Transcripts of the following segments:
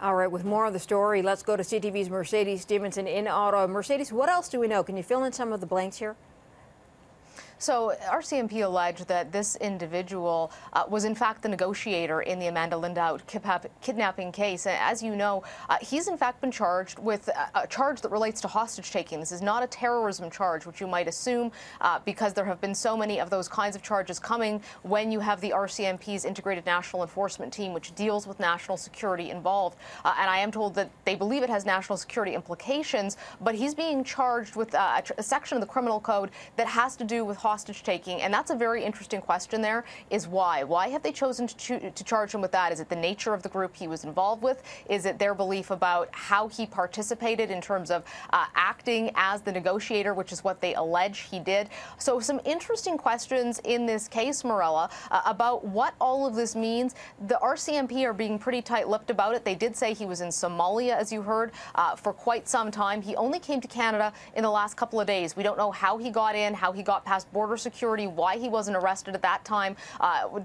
All right, with more on the story, let's go to CTV's Mercedes Stevenson in Ottawa. Mercedes, what else do we know? Can you fill in some of the blanks here? So RCMP alleged that this individual was in fact the negotiator in the Amanda Lindau kidnapping case. And as you know, he's in fact been charged with a charge that relates to hostage taking. This is not a terrorism charge, which you might assume because there have been so many of those kinds of charges coming when you have the RCMP's Integrated National Enforcement Team, which deals with national security involved. And I am told that they believe it has national security implications, but he's being charged with a section of the criminal code that has to do with hostage taking, and that's a very interesting question. There is why have they chosen to charge him with that? Is it the nature of the group he was involved with? Is it their belief about how he participated in terms of acting as the negotiator, which is what they allege he did? So some interesting questions in this case, Morella, about what all of this means. The RCMP are being pretty tight-lipped about it. They did say he was in Somalia, as you heard, for quite some time. He only came to Canada in the last couple of days. We don't know how he got in, how he got past border security, why he wasn't arrested at that time.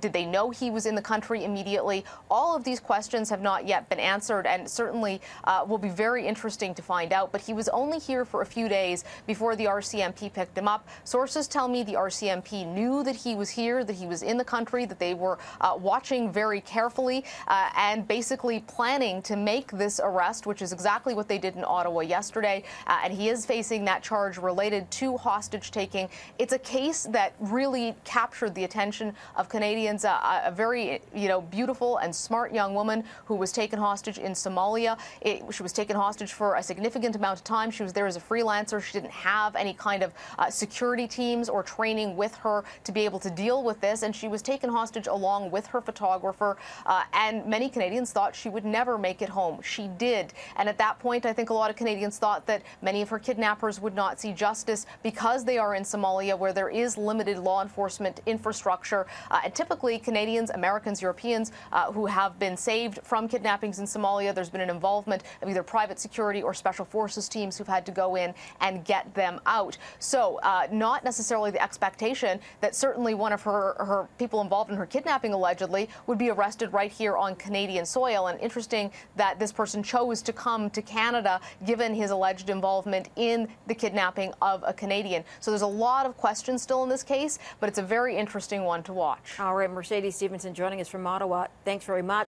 Did they know he was in the country immediately? All of these questions have not yet been answered, and certainly will be very interesting to find out. But he was only here for a few days before the RCMP picked him up. Sources tell me the RCMP knew that he was here, that he was in the country, that they were watching very carefully and basically planning to make this arrest, which is exactly what they did in Ottawa yesterday. And he is facing that charge related to hostage taking. It's a case that really captured the attention of Canadians. A very, beautiful and smart young woman who was taken hostage in Somalia. She was taken hostage for a significant amount of time. She was there as a freelancer. She didn't have any kind of security teams or training with her to be able to deal with this, and she was taken hostage along with her photographer. And many Canadians thought she would never make it home. She did, and at that point, I think a lot of Canadians thought that many of her kidnappers would not see justice because they are in Somalia, where there is limited law enforcement infrastructure. And typically, Canadians, Americans, Europeans who have been saved from kidnappings in Somalia, there's been an involvement of either private security or special forces teams who've had to go in and get them out. So not necessarily the expectation that certainly one of her people involved in her kidnapping allegedly would be arrested right here on Canadian soil. And interesting that this person chose to come to Canada given his alleged involvement in the kidnapping of a Canadian. So there's a lot of questions still in this case, but it's a very interesting one to watch. All right, Mercedes Stevenson joining us from Ottawa. Thanks very much.